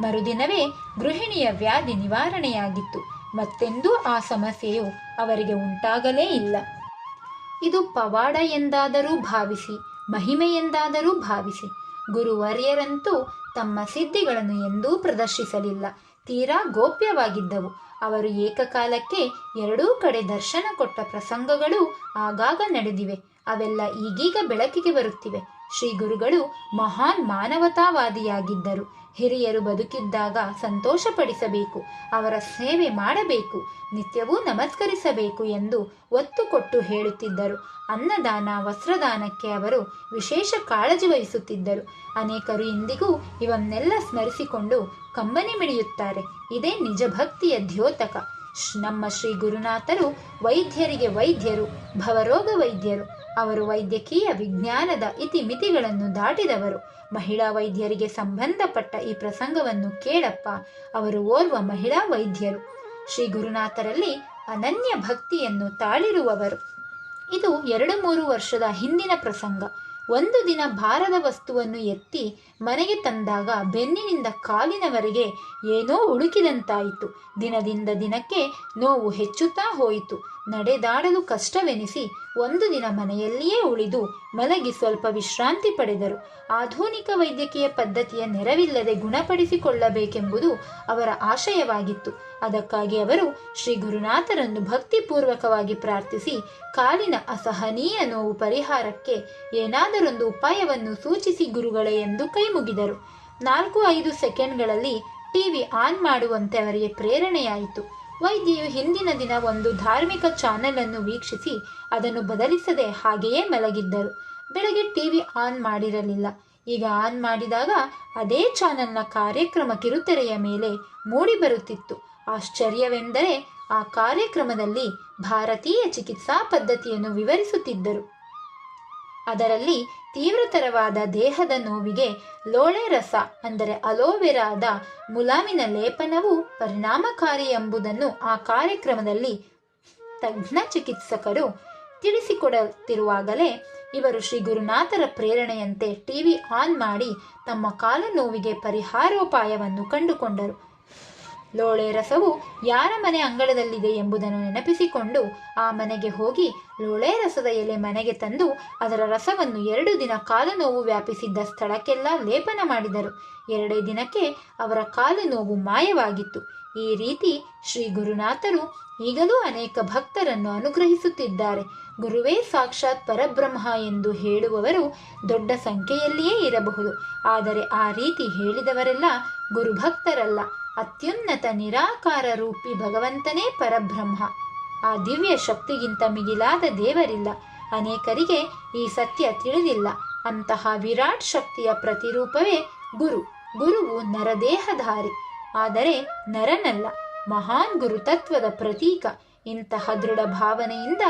ಮರುದಿನವೇ ಗೃಹಿಣಿಯ ವ್ಯಾಧಿ ನಿವಾರಣೆಯಾಗಿತ್ತು. ಮತ್ತೆಂದೂ ಆ ಸಮಸ್ಯೆಯು ಅವರಿಗೆ ಉಂಟಾಗಲೇ ಇಲ್ಲ. ಇದು ಪವಾಡ ಎಂದಾದರೂ ಭಾವಿಸಿ, ಮಹಿಮೆ ಎಂದಾದರೂ ಭಾವಿಸಿ. ಗುರುವರ್ಯರಂತೂ ತಮ್ಮ ಸಿದ್ಧಿಗಳನ್ನು ಎಂದೂ ಪ್ರದರ್ಶಿಸಲಿಲ್ಲ. ತೀರಾ ಗೋಪ್ಯವಾಗಿದ್ದವು. ಅವರು ಏಕಕಾಲಕ್ಕೆ ಎರಡೂ ಕಡೆ ದರ್ಶನ ಕೊಟ್ಟ ಪ್ರಸಂಗಗಳು ಆಗಾಗ ನಡೆದಿವೆ. ಅವೆಲ್ಲ ಈಗೀಗ ಬೆಳಕಿಗೆ ಬರುತ್ತಿವೆ. ಶ್ರೀ ಗುರುಗಳು ಮಹಾನ್ ಮಾನವತಾವಾದಿಯಾಗಿದ್ದರು. ಹಿರಿಯರು ಬದುಕಿದ್ದಾಗ ಸಂತೋಷಪಡಿಸಬೇಕು, ಅವರ ಸೇವೆ ಮಾಡಬೇಕು, ನಿತ್ಯವೂ ನಮಸ್ಕರಿಸಬೇಕು ಎಂದು ಒತ್ತು ಕೊಟ್ಟು ಹೇಳುತ್ತಿದ್ದರು. ಅನ್ನದಾನ, ವಸ್ತ್ರದಾನಕ್ಕೆ ಅವರು ವಿಶೇಷ ಕಾಳಜಿ ವಹಿಸುತ್ತಿದ್ದರು. ಅನೇಕರು ಇಂದಿಗೂ ಇವನ್ನೆಲ್ಲ ಸ್ಮರಿಸಿಕೊಂಡು ಕಂಬನಿ ಮಿಡಿಯುತ್ತಾರೆ. ಇದೇ ನಿಜ ಭಕ್ತಿಯ ದ್ಯೋತಕ. ನಮ್ಮ ಶ್ರೀ ಗುರುನಾಥರು ವೈದ್ಯರಿಗೆ ವೈದ್ಯರು, ಭವರೋಗ ವೈದ್ಯರು. ಅವರು ವೈದ್ಯಕೀಯ ವಿಜ್ಞಾನದ ಇತಿಮಿತಿಗಳನ್ನು ದಾಟಿದವರು. ಮಹಿಳಾ ವೈದ್ಯರಿಗೆ ಸಂಬಂಧಪಟ್ಟ ಈ ಪ್ರಸಂಗವನ್ನು ಕೇಳಪ್ಪ. ಅವರು ಓರ್ವ ಮಹಿಳಾ ವೈದ್ಯರು. ಶ್ರೀ ಗುರುನಾಥರಲ್ಲಿ ಅನನ್ಯ ಭಕ್ತಿಯನ್ನು ತಾಳಿರುವವರು. ಇದು 2-3 ವರ್ಷದ ಹಿಂದಿನ ಪ್ರಸಂಗ. ಒಂದು ದಿನ ಭಾರದ ವಸ್ತುವನ್ನು ಎತ್ತಿ ಮನೆಗೆ ತಂದಾಗ ಬೆನ್ನಿನಿಂದ ಕಾಲಿನವರೆಗೆ ಏನೋ ಉಳುಕಿದಂತಾಯಿತು. ದಿನದಿಂದ ದಿನಕ್ಕೆ ನೋವು ಹೆಚ್ಚುತ್ತಾ ಹೋಯಿತು. ನಡೆದಾಡಲು ಕಷ್ಟವೆನಿಸಿ ಒಂದು ದಿನ ಮನೆಯಲ್ಲಿಯೇ ಉಳಿದು ಮಲಗಿ ಸ್ವಲ್ಪ ವಿಶ್ರಾಂತಿ ಪಡೆದರು. ಆಧುನಿಕ ವೈದ್ಯಕೀಯ ಪದ್ಧತಿಯ ನೆರವಿಲ್ಲದೆ ಗುಣಪಡಿಸಿಕೊಳ್ಳಬೇಕೆಂಬುದು ಅವರ ಆಶಯವಾಗಿತ್ತು. ಅದಕ್ಕಾಗಿ ಅವರು ಶ್ರೀ ಗುರುನಾಥರನ್ನು ಭಕ್ತಿಪೂರ್ವಕವಾಗಿ ಪ್ರಾರ್ಥಿಸಿ ಕಾಲಿನ ಅಸಹನೀಯ ನೋವು ಪರಿಹಾರಕ್ಕೆ ಏನಾದರೊಂದು ಉಪಾಯವನ್ನು ಸೂಚಿಸಿ ಗುರುಗಳೇ ಎಂದು ಕೈಮುಗಿದರು. 4-5 ಸೆಕೆಂಡ್ಗಳಲ್ಲಿ ಟಿವಿ ಆನ್ ಮಾಡುವಂತೆ ಅವರಿಗೆ ಪ್ರೇರಣೆಯಾಯಿತು. ವೈದ್ಯೆಯು ಹಿಂದಿನ ದಿನ ಒಂದು ಧಾರ್ಮಿಕ ಚಾನೆಲ್ ಅನ್ನು ವೀಕ್ಷಿಸಿ ಅದನ್ನು ಬದಲಿಸದೆ ಹಾಗೆಯೇ ಮಲಗಿದ್ದರು. ಬೆಳಗ್ಗೆ ಟಿವಿ ಆನ್ ಮಾಡಿರಲಿಲ್ಲ. ಈಗ ಆನ್ ಮಾಡಿದಾಗ ಅದೇ ಚಾನೆಲ್ನ ಕಾರ್ಯಕ್ರಮ ಕಿರುತೆರೆಯ ಮೇಲೆ ಮೂಡಿ ಬರುತ್ತಿತ್ತು. ಆಶ್ಚರ್ಯವೆಂದರೆ ಆ ಕಾರ್ಯಕ್ರಮದಲ್ಲಿ ಭಾರತೀಯ ಚಿಕಿತ್ಸಾ ಪದ್ಧತಿಯನ್ನು ವಿವರಿಸುತ್ತಿದ್ದರು. ಅದರಲ್ಲಿ ತೀವ್ರತರವಾದ ದೇಹದ ನೋವಿಗೆ ಲೋಳೆ ರಸ ಅಂದರೆ ಅಲೋವೆರಾದ ಮುಲಾಮಿನ ಲೇಪನವು ಪರಿಣಾಮಕಾರಿ ಎಂಬುದನ್ನು ಆ ಕಾರ್ಯಕ್ರಮದಲ್ಲಿ ತಜ್ಞ ಚಿಕಿತ್ಸಕರು ತಿಳಿಸಿಕೊಡುತ್ತಿರುವಾಗಲೇ ಇವರು ಶ್ರೀ ಗುರುನಾಥರ ಪ್ರೇರಣೆಯಂತೆ ಟಿವಿ ಆನ್ ಮಾಡಿ ತಮ್ಮ ಕಾಲು ನೋವಿಗೆ ಪರಿಹಾರೋಪಾಯವನ್ನು ಕಂಡುಕೊಂಡರು. ಲೋಳೆ ರಸವು ಯಾರ ಮನೆ ಅಂಗಳದಲ್ಲಿದೆ ಎಂಬುದನ್ನು ನೆನಪಿಸಿಕೊಂಡು ಆ ಮನೆಗೆ ಹೋಗಿ ಲೋಳೆ ರಸದ ಎಲೆ ಮನೆಗೆ ತಂದು ಅದರ ರಸವನ್ನು 2 ದಿನ ಕಾಲು ನೋವು ವ್ಯಾಪಿಸಿದ್ದ ಸ್ಥಳಕ್ಕೆಲ್ಲ ಲೇಪನ ಮಾಡಿದರು. 2 ದಿನಕ್ಕೆ ಅವರ ಕಾಲು ನೋವು ಮಾಯವಾಗಿತ್ತು. ಈ ರೀತಿ ಶ್ರೀ ಗುರುನಾಥರು ಈಗಲೂ ಅನೇಕ ಭಕ್ತರನ್ನು ಅನುಗ್ರಹಿಸುತ್ತಿದ್ದಾರೆ. ಗುರುವೇ ಸಾಕ್ಷಾತ್ ಪರಬ್ರಹ್ಮ ಎಂದು ಹೇಳುವವರು ದೊಡ್ಡ ಸಂಖ್ಯೆಯಲ್ಲಿಯೇ ಇರಬಹುದು. ಆದರೆ ಆ ರೀತಿ ಹೇಳಿದವರೆಲ್ಲ ಗುರುಭಕ್ತರಲ್ಲ. ಅತ್ಯುನ್ನತ ನಿರಾಕಾರ ರೂಪಿ ಭಗವಂತನೇ ಪರಬ್ರಹ್ಮ. ಆ ದಿವ್ಯ ಶಕ್ತಿಗಿಂತ ಮಿಗಿಲಾದ ದೇವರಿಲ್ಲ. ಅನೇಕರಿಗೆ ಈ ಸತ್ಯ ತಿಳಿದಿಲ್ಲ. ಅಂತಹ ವಿರಾಟ್ ಶಕ್ತಿಯ ಪ್ರತಿರೂಪವೇ ಗುರು. ಗುರುವು ನರದೇಹಧಾರಿ, ಆದರೆ ನರನಲ್ಲ. ಮಹಾನ್ ಗುರುತತ್ವದ ಪ್ರತೀಕ. ಇಂತಹ ದೃಢ ಭಾವನೆಯಿಂದ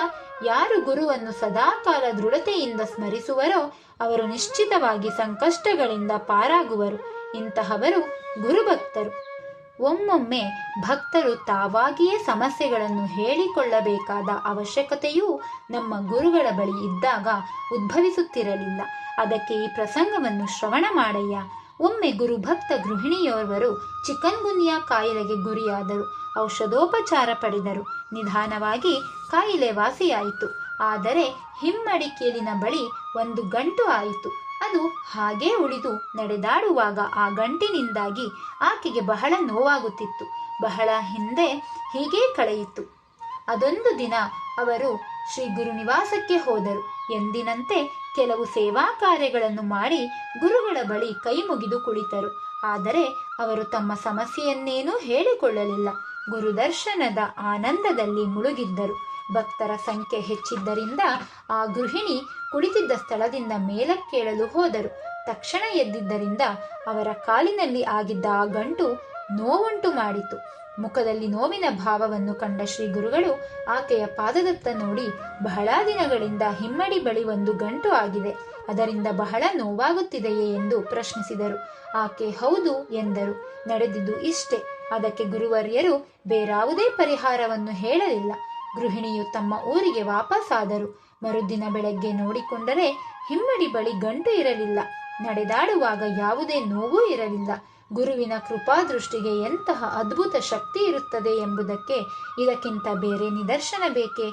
ಯಾರು ಗುರುವನ್ನು ಸದಾಕಾಲ ದೃಢತೆಯಿಂದ ಸ್ಮರಿಸುವರೋ ಅವರು ನಿಶ್ಚಿತವಾಗಿ ಸಂಕಷ್ಟಗಳಿಂದ ಪಾರಾಗುವರು. ಇಂತಹವರು ಗುರುಭಕ್ತರು. ಒಮ್ಮೊಮ್ಮೆ ಭಕ್ತರು ತಾವಾಗಿಯೇ ಸಮಸ್ಯೆಗಳನ್ನು ಹೇಳಿಕೊಳ್ಳಬೇಕಾದ ಅವಶ್ಯಕತೆಯೂ ನಮ್ಮ ಗುರುಗಳ ಬಳಿ ಇದ್ದಾಗ ಉದ್ಭವಿಸುತ್ತಿರಲಿಲ್ಲ. ಅದಕ್ಕೆ ಈ ಪ್ರಸಂಗವನ್ನು ಶ್ರವಣ ಮಾಡಯ್ಯ. ಒಮ್ಮೆ ಗುರುಭಕ್ತ ಗೃಹಿಣಿಯೋರ್ವರು ಚಿಕನ್ಗುನ್ಯಾ ಕಾಯಿಲೆಗೆ ಗುರಿಯಾದರು. ಔಷಧೋಪಚಾರ ಪಡೆದರು. ನಿಧಾನವಾಗಿ ಕಾಯಿಲೆ ವಾಸಿಯಾಯಿತು. ಆದರೆ ಹಿಮ್ಮಡಿಕೇಲಿನ ಬಳಿ ಒಂದು ಗಂಟು ಆಯಿತು. ಅದು ಹಾಗೇ ಉಳಿದು ನಡೆದಾಡುವಾಗ ಆ ಗಂಟಿನಿಂದಾಗಿ ಆಕೆಗೆ ಬಹಳ ನೋವಾಗುತ್ತಿತ್ತು. ಬಹಳ ಹಿಂದೆ ಹೀಗೇ ಕಳೆಯಿತು. ಅದೊಂದು ದಿನ ಅವರು ಶ್ರೀ ಗುರುನಿವಾಸಕ್ಕೆ ಹೋದರು. ಎಂದಿನಂತೆ ಕೆಲವು ಸೇವಾ ಕಾರ್ಯಗಳನ್ನು ಮಾಡಿ ಗುರುಗಳ ಬಳಿ ಕೈ ಮುಗಿದು ಕುಳಿತರು. ಆದರೆ ಅವರು ತಮ್ಮ ಸಮಸ್ಯೆಯನ್ನೇನೂ ಹೇಳಿಕೊಳ್ಳಲಿಲ್ಲ. ಗುರುದರ್ಶನದ ಆನಂದದಲ್ಲಿ ಮುಳುಗಿದ್ದರು. ಭಕ್ತರ ಸಂಖ್ಯೆ ಹೆಚ್ಚಿದ್ದರಿಂದ ಆ ಗೃಹಿಣಿ ಕುಳಿತಿದ್ದ ಸ್ಥಳದಿಂದ ಮೇಲಕ್ಕೇಳಲು ಹೋದರು. ತಕ್ಷಣ ಎದ್ದಿದ್ದರಿಂದ ಅವರ ಕಾಲಿನಲ್ಲಿ ಆಗಿದ್ದ ಆ ಗಂಟು ನೋವುಂಟು ಮಾಡಿತು. ಮುಖದಲ್ಲಿ ನೋವಿನ ಭಾವವನ್ನು ಕಂಡ ಶ್ರೀ ಗುರುಗಳು ಆಕೆಯ ಪಾದದತ್ತ ನೋಡಿ, ಬಹಳ ದಿನಗಳಿಂದ ಹಿಮ್ಮಡಿ ಬಳಿ ಒಂದು ಗಂಟು ಆಗಿದೆ, ಅದರಿಂದ ಬಹಳ ನೋವಾಗುತ್ತಿದೆಯೇ ಎಂದು ಪ್ರಶ್ನಿಸಿದರು. ಆಕೆ ಹೌದು ಎಂದರು. ನಡೆದಿದ್ದು ಇಷ್ಟೇ. ಅದಕ್ಕೆ ಗುರುವರ್ಯರು ಬೇರಾವುದೇ ಪರಿಹಾರವನ್ನು ಹೇಳಲಿಲ್ಲ. ಗೃಹಿಣಿಯು ತಮ್ಮ ಊರಿಗೆ ವಾಪಸ್ಸಾದರು. ಮರುದಿನ ಬೆಳಗ್ಗೆ ನೋಡಿಕೊಂಡರೆ ಹಿಮ್ಮಡಿ ಬಳಿ ಗಂಟು ಇರಲಿಲ್ಲ. ನಡೆದಾಡುವಾಗ ಯಾವುದೇ ನೋವೂ ಇರಲಿಲ್ಲ. ಗುರುವಿನ ಕೃಪಾದೃಷ್ಟಿಗೆ ಎಂತಹ ಅದ್ಭುತ ಶಕ್ತಿ ಇರುತ್ತದೆ ಎಂಬುದಕ್ಕೆ ಇದಕ್ಕಿಂತ ಬೇರೆ ನಿದರ್ಶನ ಬೇಕೇ?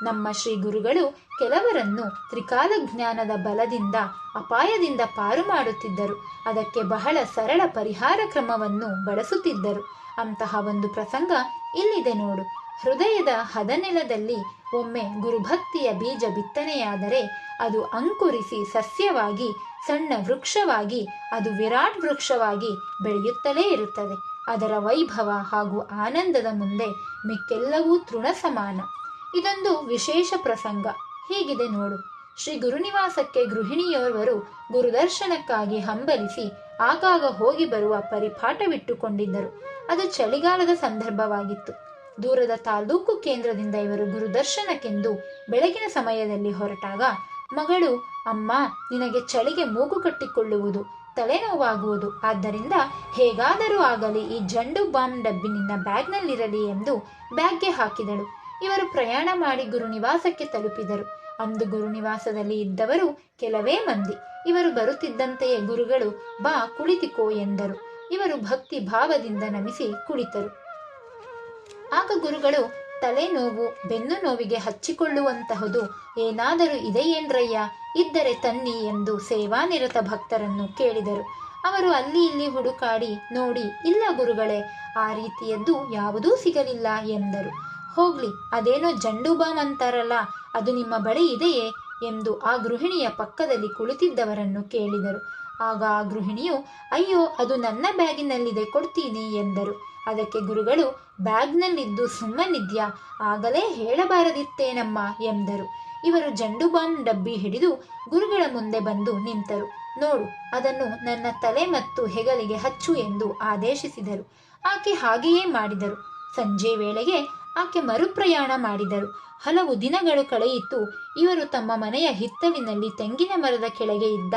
ನಮ್ಮ ಶ್ರೀ ಗುರುಗಳು ಕೆಲವರನ್ನು ತ್ರಿಕಾಲ ಜ್ಞಾನದ ಬಲದಿಂದ ಅಪಾಯದಿಂದ ಪಾರು ಮಾಡುತ್ತಿದ್ದರು. ಅದಕ್ಕೆ ಬಹಳ ಸರಳ ಪರಿಹಾರ ಕ್ರಮವನ್ನು ಬಳಸುತ್ತಿದ್ದರು. ಅಂತಹ ಒಂದು ಪ್ರಸಂಗ ಇಲ್ಲಿದೆ ನೋಡು. ಹೃದಯದ ಹದನೆಲದಲ್ಲಿ ಒಮ್ಮೆ ಗುರುಭಕ್ತಿಯ ಬೀಜ ಬಿತ್ತನೆಯಾದರೆ ಅದು ಅಂಕುರಿಸಿ ಸಸ್ಯವಾಗಿ ಸಣ್ಣ ವೃಕ್ಷವಾಗಿ ಅದು ವಿರಾಟ್ ವೃಕ್ಷವಾಗಿ ಬೆಳೆಯುತ್ತಲೇ ಇರುತ್ತದೆ. ಅದರ ವೈಭವ ಹಾಗೂ ಆನಂದದ ಮುಂದೆ ಮಿಕ್ಕೆಲ್ಲವೂ ತೃಣ ಸಮಾನ. ಇದೊಂದು ವಿಶೇಷ ಪ್ರಸಂಗ. ಹೀಗಿದೆ ನೋಡು. ಶ್ರೀ ಗುರುನಿವಾಸಕ್ಕೆ ಗೃಹಿಣಿಯೋರ್ವರು ಗುರುದರ್ಶನಕ್ಕಾಗಿ ಹಂಬಲಿಸಿ ಆಗಾಗ ಹೋಗಿ ಬರುವ ಪರಿಪಾಠವಿಟ್ಟುಕೊಂಡಿದ್ದರು. ಅದು ಚಳಿಗಾಲದ ಸಂದರ್ಭವಾಗಿತ್ತು. ದೂರದ ತಾಲೂಕು ಕೇಂದ್ರದಿಂದ ಇವರು ಗುರುದರ್ಶನಕ್ಕೆಂದು ಬೆಳಗಿನ ಸಮಯದಲ್ಲಿ ಹೊರಟಾಗ ಮಗಳು, ಅಮ್ಮ, ನಿನಗೆ ಚಳಿಗೆ ಮೂಗು ಕಟ್ಟಿಕೊಳ್ಳುವುದು, ತಲೆನೋವಾಗುವುದು. ಆದ್ದರಿಂದ ಹೇಗಾದರೂ ಆಗಲಿ ಈ ಜಂಡು ಬಾಂಬ್ ಡಬ್ಬಿ ನಿನ್ನ ಬ್ಯಾಗ್ನಲ್ಲಿರಲಿ ಎಂದು ಬ್ಯಾಗ್ಗೆ ಹಾಕಿದಳು. ಇವರು ಪ್ರಯಾಣ ಮಾಡಿ ಗುರುನಿವಾಸಕ್ಕೆ ತಲುಪಿದರು. ಅಂದು ಗುರುನಿವಾಸದಲ್ಲಿ ಇದ್ದವರು ಕೆಲವೇ ಮಂದಿ. ಇವರು ಬರುತ್ತಿದ್ದಂತೆಯೇ ಗುರುಗಳು ಬಾ ಕುಳಿತಿಕೋ ಎಂದರು. ಇವರು ಭಕ್ತಿ ಭಾವದಿಂದ ನಮಿಸಿ ಕುಳಿತರು. ಆಗ ಗುರುಗಳು ತಲೆನೋವು ಬೆನ್ನು ನೋವಿಗೆ ಹಚ್ಚಿಕೊಳ್ಳುವಂತಹದು ಏನಾದರೂ ಇದೆಯೇನ್ರಯ್ಯ? ಇದ್ದರೆ ತನ್ನಿ ಎಂದು ಸೇವಾನಿರತ ಭಕ್ತರನ್ನು ಕೇಳಿದರು. ಅವರು ಅಲ್ಲಿ ಇಲ್ಲಿ ಹುಡುಕಾಡಿ ನೋಡಿ, ಇಲ್ಲ ಗುರುಗಳೇ, ಆ ರೀತಿಯದ್ದು ಯಾವುದೂ ಸಿಗಲಿಲ್ಲ ಎಂದರು. ಹೋಗ್ಲಿ, ಅದೇನೋ ಜಂಡು ಬಾಮ್ ಅಂತಾರಲ್ಲ, ಅದು ನಿಮ್ಮ ಬಳಿ ಇದೆಯೇ ಎಂದು ಆ ಗೃಹಿಣಿಯ ಪಕ್ಕದಲ್ಲಿ ಕುಳಿತಿದ್ದವರನ್ನು ಕೇಳಿದರು. ಆಗ ಆ ಗೃಹಿಣಿಯು, ಅಯ್ಯೋ, ಅದು ನನ್ನ ಬ್ಯಾಗಿನಲ್ಲಿದೆ, ಕೊಡ್ತೀನಿ ಎಂದರು. ಅದಕ್ಕೆ ಗುರುಗಳು, ಬ್ಯಾಗ್ನಲ್ಲಿದ್ದು ಸುಮ್ಮನಿದ್ಯಾ? ಆಗಲೇ ಹೇಳಬಾರದಿತ್ತೇನಮ್ಮ ಎಂದರು. ಇವರು ಜಂಡು ಬಾಂಬ್ ಡಬ್ಬಿ ಹಿಡಿದು ಗುರುಗಳ ಮುಂದೆ ಬಂದು ನಿಂತರು. ನೋಡು, ಅದನ್ನು ನನ್ನ ತಲೆ ಮತ್ತು ಹೆಗಲಿಗೆ ಹಚ್ಚು ಎಂದು ಆದೇಶಿಸಿದರು. ಆಕೆ ಹಾಗೆಯೇ ಮಾಡಿದರು. ಸಂಜೆ ವೇಳೆಗೆ ಆಕೆ ಮರುಪ್ರಯಾಣ ಮಾಡಿದರು. ಹಲವು ದಿನಗಳು ಕಳೆಯಿತು. ಇವರು ತಮ್ಮ ಮನೆಯ ಹಿತ್ತಲಿನಲ್ಲಿ ತೆಂಗಿನ ಮರದ ಕೆಳಗೆ ಇದ್ದ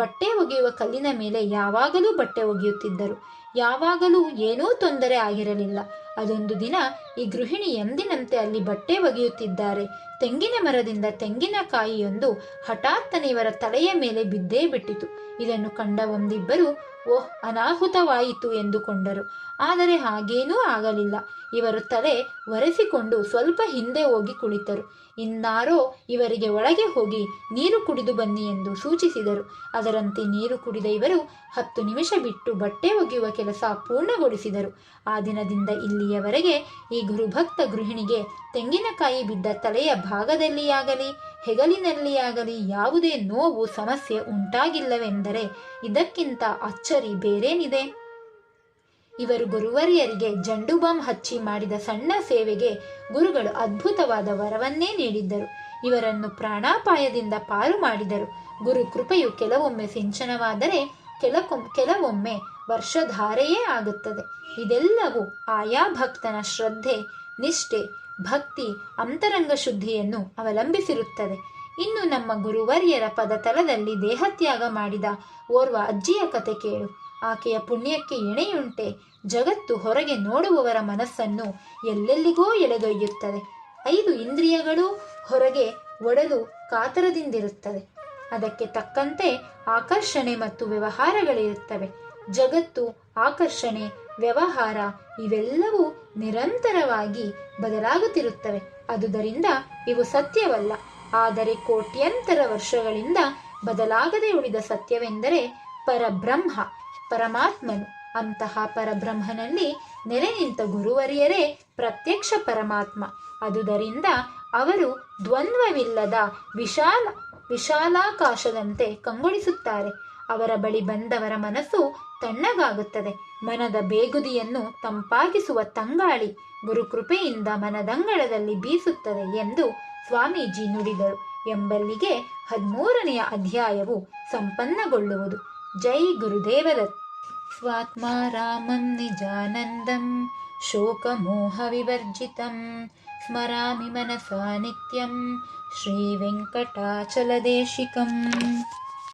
ಬಟ್ಟೆ ಒಗೆಯುವ ಕಲ್ಲಿನ ಮೇಲೆ ಯಾವಾಗಲೂ ಬಟ್ಟೆ ಒಗೆಯುತ್ತಿದ್ದರು. ಯಾವಾಗಲೂ ಏನೂ ತೊಂದರೆ ಆಗಿರಲಿಲ್ಲ. ಅದೊಂದು ದಿನ ಈ ಗೃಹಿಣಿ ಎಂದಿನಂತೆ ಅಲ್ಲಿ ಬಟ್ಟೆ ಒಗೆಯುತ್ತಿದ್ದಾರೆ. ತೆಂಗಿನ ಮರದಿಂದ ತೆಂಗಿನಕಾಯಿಯೊಂದು ಹಠಾತ್ತನೆ ಇವರ ತಲೆಯ ಮೇಲೆ ಬಿದ್ದೇ ಬಿಟ್ಟಿತು. ಇದನ್ನು ಕಂಡ ಒಂದಿಬ್ಬರು, ಓಹ್, ಅನಾಹುತವಾಯಿತು ಎಂದುಕೊಂಡರು. ಆದರೆ ಹಾಗೇನೂ ಆಗಲಿಲ್ಲ. ಇವರು ತಲೆ ಒರೆಸಿಕೊಂಡು ಸ್ವಲ್ಪ ಹಿಂದೆ ಹೋಗಿ ಕುಳಿತರು. ಇನ್ನಾರೋ ಇವರಿಗೆ ಒಳಗೆ ಹೋಗಿ ನೀರು ಕುಡಿದು ಬನ್ನಿ ಎಂದು ಸೂಚಿಸಿದರು. ಅದರಂತೆ ನೀರು ಕುಡಿದ ಇವರು 10 ನಿಮಿಷ ಬಿಟ್ಟು ಬಟ್ಟೆ ಒಗೆಯುವ ಕೆಲಸ ಪೂರ್ಣಗೊಳಿಸಿದರು. ಆ ದಿನದಿಂದ ಇಲ್ಲಿಯವರೆಗೆ ಈ ಗುರುಭಕ್ತ ಗೃಹಿಣಿಗೆ ತೆಂಗಿನಕಾಯಿ ಬಿದ್ದ ತಲೆಯ ಭಾಗದಲ್ಲಿಯಾಗಲಿ ಹೆಗಲಿನಲ್ಲಿಯಾಗಲಿ ಯಾವುದೇ ನೋವು ಸಮಸ್ಯೆ ಉಂಟಾಗಿಲ್ಲವೆಂದರೆ ಇದಕ್ಕಿಂತ ಅಚ್ಚರಿ ಬೇರೇನಿದೆ? ಇವರು ಗುರುವರಿಯರಿಗೆ ಜಂಡು ಬಾಂಬ್ ಹಚ್ಚಿ ಮಾಡಿದ ಸಣ್ಣ ಸೇವೆಗೆ ಗುರುಗಳು ಅದ್ಭುತವಾದ ವರವನ್ನೇ ನೀಡಿದ್ದರು. ಇವರನ್ನು ಪ್ರಾಣಾಪಾಯದಿಂದ ಪಾರು ಮಾಡಿದರು. ಗುರು ಕೃಪೆಯು ಕೆಲವೊಮ್ಮೆ ಸಿಂಚನವಾದರೆ ಕೆಲವೊಮ್ಮೆ ವರ್ಷಧಾರೆಯೇ ಆಗುತ್ತದೆ. ಇದೆಲ್ಲವೂ ಆಯಾ ಭಕ್ತನ ಶ್ರದ್ಧೆ, ನಿಷ್ಠೆ, ಭಕ್ತಿ, ಅಂತರಂಗ ಶುದ್ಧಿಯನ್ನು ಅವಲಂಬಿಸಿರುತ್ತದೆ. ಇನ್ನು ನಮ್ಮ ಗುರುವರ್ಯರ ಪದತಲದಲ್ಲಿ ದೇಹತ್ಯಾಗ ಮಾಡಿದ ಓರ್ವ ಅಜ್ಜಿಯ ಕತೆ ಕೇಳು. ಆಕೆಯ ಪುಣ್ಯಕ್ಕೆ ಎಣೆಯುಂಟೆ. ಜಗತ್ತು ಹೊರಗೆ ನೋಡುವವರ ಮನಸ್ಸನ್ನು ಎಲ್ಲೆಲ್ಲಿಗೋ ಎಳೆದೊಯ್ಯುತ್ತದೆ. 5 ಇಂದ್ರಿಯಗಳೂ ಹೊರಗೆ ಒಡೆದು ಕಾತರದಿಂದಿರುತ್ತದೆ. ಅದಕ್ಕೆ ತಕ್ಕಂತೆ ಆಕರ್ಷಣೆ ಮತ್ತು ವ್ಯವಹಾರಗಳಿರುತ್ತವೆ. ಜಗತ್ತು, ಆಕರ್ಷಣೆ, ವ್ಯವಹಾರ ಇವೆಲ್ಲವೂ ನಿರಂತರವಾಗಿ ಬದಲಾಗುತ್ತಿರುತ್ತವೆ. ಆದುದರಿಂದ ಇವು ಸತ್ಯವಲ್ಲ. ಆದರೆ ಕೋಟ್ಯಂತರ ವರ್ಷಗಳಿಂದ ಬದಲಾಗದೆ ಉಳಿದ ಸತ್ಯವೆಂದರೆ ಪರಬ್ರಹ್ಮ, ಪರಮಾತ್ಮನು. ಅಂತಹ ಪರಬ್ರಹ್ಮನಲ್ಲಿ ನೆಲೆ ನಿಂತ ಗುರುವರಿಯರೇ ಪ್ರತ್ಯಕ್ಷ ಪರಮಾತ್ಮ. ಆದುದರಿಂದ ಅವರು ದ್ವಂದ್ವವಿಲ್ಲದ ವಿಶಾಲಾಕಾಶದಂತೆ ಕಂಗೊಳಿಸುತ್ತಾರೆ. ಅವರ ಬಳಿ ಬಂದವರ ಮನಸ್ಸು ತಣ್ಣಗಾಗುತ್ತದೆ. ಮನದ ಬೇಗುದಿಯನ್ನು ತಂಪಾಗಿಸುವ ತಂಗಾಳಿ ಗುರುಕೃಪೆಯಿಂದ ಮನದಂಗಳದಲ್ಲಿ ಬೀಸುತ್ತದೆ ಎಂದು ಸ್ವಾಮೀಜಿ ನುಡಿದರು ಎಂಬಲ್ಲಿಗೆ 13ನೆಯ ಅಧ್ಯಾಯವು ಸಂಪನ್ನಗೊಳ್ಳುವುದು. ಜೈ ಗುರುದೇವದತ್ತ. ಸ್ವಾತ್ಮ ರಾಮಂ ನಿಜಾನಂದಂ ಶೋಕಮೋಹ ವಿವರ್ಜಿತಂ ಸ್ಮರಾಮಿ ಮನಸಾ ನಿತ್ಯಂ ಶ್ರೀ ವೆಂಕಟಾಚಲದೇಶಿಕಂ.